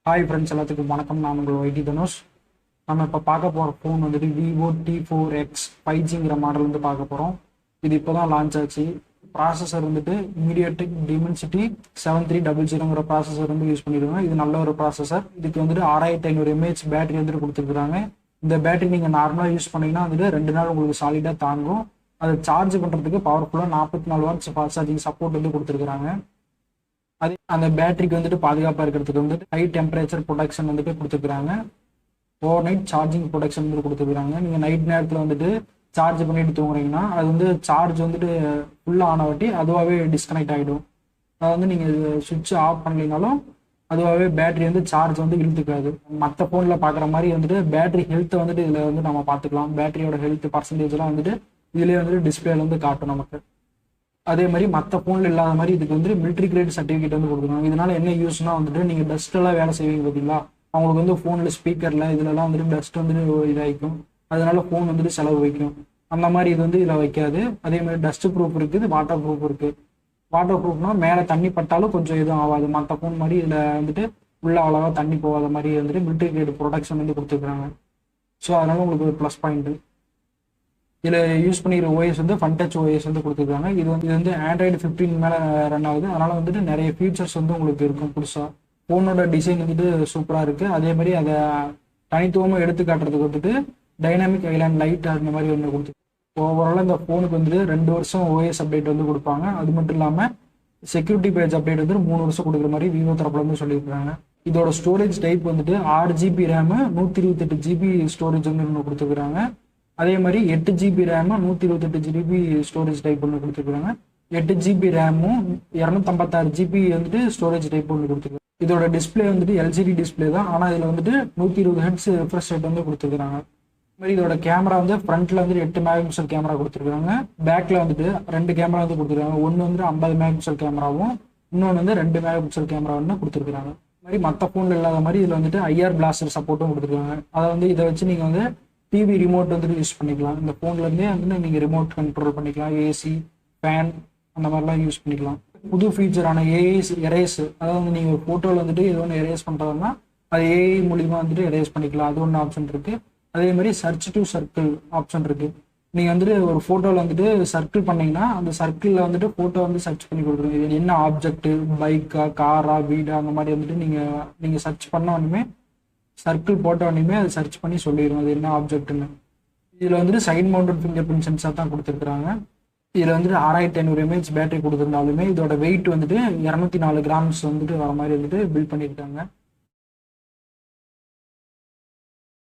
Hi friends, எல்லாத்துக்கும் வணக்கம். நான் உங்கள் வைடி தனுஷ். நம்ம இப்போ பார்க்க போகிற ஃபோன் வந்துட்டு விவோ T4X 5Gங்கிற மாடல் வந்து பார்க்க போகிறோம். இது இப்போ தான் லான்ச் ஆச்சு. ப்ராசஸர் வந்துட்டு மீடியாடெக் டிமென்சிட்டி 7300ங்கிற ப்ராசஸர் வந்து யூஸ் பண்ணியிருக்காங்க. இது நல்ல ஒரு ப்ராசஸர். இதுக்கு வந்துட்டு 6500 mAh பேட்டரி வந்துட்டு கொடுத்துருக்குறாங்க. இந்த பேட்டரி நீங்கள் நார்மலாக யூஸ் பண்ணிங்கன்னா வந்துட்டு 2 நாள் உங்களுக்கு சாலிடாக தாங்கும். அதை சார்ஜ் பண்ணுறதுக்கு பவர்ஃபுல்லாக 44 வாட்ஸ் ஃபாஸ்ட் சார்ஜிங் சப்போர்ட் வந்து கொடுத்துருக்குறாங்க. அது அந்த பேட்டரிக்கு வந்துட்டு பாதுகாப்பாக இருக்கிறதுக்கு வந்துட்டு ஹை டெம்பரேச்சர் ப்ரொடக்ஷன் வந்துட்டு கொடுத்துருக்காங்க. ஓவர் நைட் சார்ஜிங் ப்ரொடக்ஷன் வந்து கொடுத்துருக்காங்க. நீங்கள் நைட் நேரத்தில் வந்துட்டு சார்ஜ் பண்ணிட்டு தூங்குறீங்கன்னா அது வந்து சார்ஜ் வந்துட்டு ஃபுல்லாக ஆன வாட்டி அதுவாகவே டிஸ்கனெக்ட் ஆகிடும். அதை வந்து நீங்கள் சுவிட்ச் ஆஃப் பண்ணலைனாலும் அதுவாகவே பேட்டரி வந்து சார்ஜ் வந்து இழுத்துக்காது. மற்ற ஃபோனில் பார்க்குற மாதிரி வந்துட்டு பேட்டரி ஹெல்த்தை வந்துட்டு இதில் வந்து நம்ம பார்த்துக்கலாம். பேட்டரியோட ஹெல்த் பர்சன்டேஜ்லாம் வந்துட்டு இதுலேயே வந்துட்டு டிஸ்பிளேல வந்து காட்டும் நமக்கு. அதே மாதிரி மற்ற ஃபோனில் இல்லாத மாதிரி இதுக்கு வந்து மிலிட்ரி கிரேட் சர்டிஃபிகேட் வந்து கொடுக்குறாங்க. இதனால என்ன யூஸ்னா வந்துட்டு நீங்கள் டஸ்ட்டெல்லாம் வேலை செய்வீங்க பார்த்தீங்களா, அவங்களுக்கு வந்து ஃபோனில் ஸ்பீக்கரில் இதுலலாம் வந்துட்டு டஸ்ட் வந்துட்டு இதாகிக்கும். அதனால ஃபோன் வந்துட்டு செலவு வைக்கும். அந்த மாதிரி இது வந்து இதில் வைக்காது. அதே மாதிரி டஸ்ட் ப்ரூஃப் இருக்குது, வாட்டர் ப்ரூஃப் இருக்குது. வாட்டர் ப்ரூஃப்னா மேலே தண்ணி பட்டாலும் கொஞ்சம் எதுவும் ஆகாது. மற்ற ஃபோன் மாதிரி இதில் வந்துட்டு உள்ள அவ்வளோவா தண்ணி போகாத மாதிரி வந்துட்டு மிலிட்ரி கிரேட் ப்ரொடக்ஷன் வந்து கொடுத்துருக்குறாங்க. ஸோ அதனால உங்களுக்கு ஒரு ப்ளஸ் பாயிண்ட்டு. இதில் யூஸ் பண்ணிக்கிற ஓஎஸ் வந்து ஃபன்டச் ஓஎஸ் வந்து கொடுத்துருக்காங்க. இது வந்து ஆண்ட்ராய்டு 15 மேலே ரன் ஆகுது. அதனால் வந்துட்டு நிறைய ஃபீச்சர்ஸ் வந்து உங்களுக்கு இருக்கும் புதுசாக. ஃபோனோட டிசைன் வந்துட்டு சூப்பராக இருக்குது. அதே மாதிரி அதை தனித்துவமாக எடுத்து காட்டுறதுக்கு வந்துட்டு டைனாமிக் ஐலாண்ட் லைட் அந்த மாதிரி ஒன்று கொடுத்து ஓவராலாக இந்த ஃபோனுக்கு வந்துட்டு 2 வருஷம் ஓஎஸ் அப்டேட் வந்து கொடுப்பாங்க. அது மட்டும் இல்லாமல் செக்யூரிட்டி பேஜ் அப்டேட் வந்து 3 வருஷம் கொடுக்குற மாதிரி விவோ தரப்புல வந்து சொல்லியிருக்காங்க. இதோட ஸ்டோரேஜ் டைப் வந்துட்டு 6GB ரேமு 128GB ஸ்டோரேஜ் வந்து ஒன்று கொடுத்துருக்குறாங்க. அதே மாதிரி 8GB ரேமும் 128GB ஸ்டோரேஜ் டைப் ஒன்று கொடுத்துருக்காங்க. 8GB ரேமும் 256GB வந்துட்டு ஸ்டோரேஜ் டைப் ஒன்று கொடுத்துருக்காங்க. இதோட டிஸ்பிளே வந்துட்டு எல்சிடி டிஸ்பிளே தான். ஆனால் இதில் வந்துட்டு 120 ஹெர்ட்ஸ் ரிஃப்ரெஷ் ரேட் வந்து கொடுத்துருக்காங்க. மாதிரி இதோட கேமரா வந்து ஃப்ரண்ட்ல வந்து 8 மெகாபிக்சல் கேமரா கொடுத்துருக்காங்க. பேக்ல வந்துட்டு 2 கேமரா வந்து கொடுத்துருக்காங்க. ஒன்று வந்து 50 மெகாபிக்சல் கேமராவும் இன்னொன்று வந்து 2 மெகாபிக்சல் கேமரா வந்து கொடுத்துருக்காங்க. மாதிரி மற்ற ஃபோனில் இல்லாத மாதிரி இதில் வந்துட்டு ஐஆர் பிளாஸ்டர் சப்போர்ட்டும் கொடுத்துருக்காங்க. அதை வந்து இதை வச்சு நீங்கள் வந்து டிவி ரிமோட் வந்துட்டு யூஸ் பண்ணிக்கலாம். இந்த ஃபோன்லேருந்தே வந்து நீங்கள் ரிமோட் கண்ட்ரோல் பண்ணிக்கலாம். ஏசி, ஃபேன் அந்த மாதிரிலாம் யூஸ் பண்ணிக்கலாம். புது ஃபீச்சரான ஏஐ எரேஸ், அதாவது வந்து நீங்கள் ஒரு ஃபோட்டோவில் வந்துட்டு இது ஒன்று எரேஸ் பண்ணுறதுனா அது ஏஐ மூலிமா வந்துட்டு எரேஸ் பண்ணிக்கலாம். அது ஒன்று ஆப்ஷன் இருக்குது. அதே மாதிரி சர்ச் டு சர்க்கிள் ஆப்ஷன் இருக்குது. நீங்கள் வந்துட்டு ஒரு ஃபோட்டோவில் வந்துட்டு சர்க்கிள் பண்ணிங்கன்னா அந்த சர்க்கிளில் வந்துட்டு ஃபோட்டோ வந்து சர்ச் பண்ணி கொடுக்குறீங்க. இது என்ன ஆப்ஜெக்ட்டு, பைக்கா, காரா, வீடா, அந்த மாதிரி வந்துட்டு நீங்கள் சர்ச் பண்ண உடனே சர்க்கிள் போட்ட உடனே அதை சர்ச் பண்ணி சொல்லிடும் அது என்ன ஆப்ஜெக்ட்னு. இதில் வந்துட்டு side mounted fingerprint sensor தான் கொடுத்துருக்குறாங்க. இதில் வந்துட்டு 6500 mAh பேட்டரி கொடுத்துருந்தாலுமே இதோட வெயிட் வந்துட்டு 204 கிராம்ஸ் வந்துட்டு வர மாதிரி வந்துட்டு பில்ட் பண்ணியிருக்காங்க.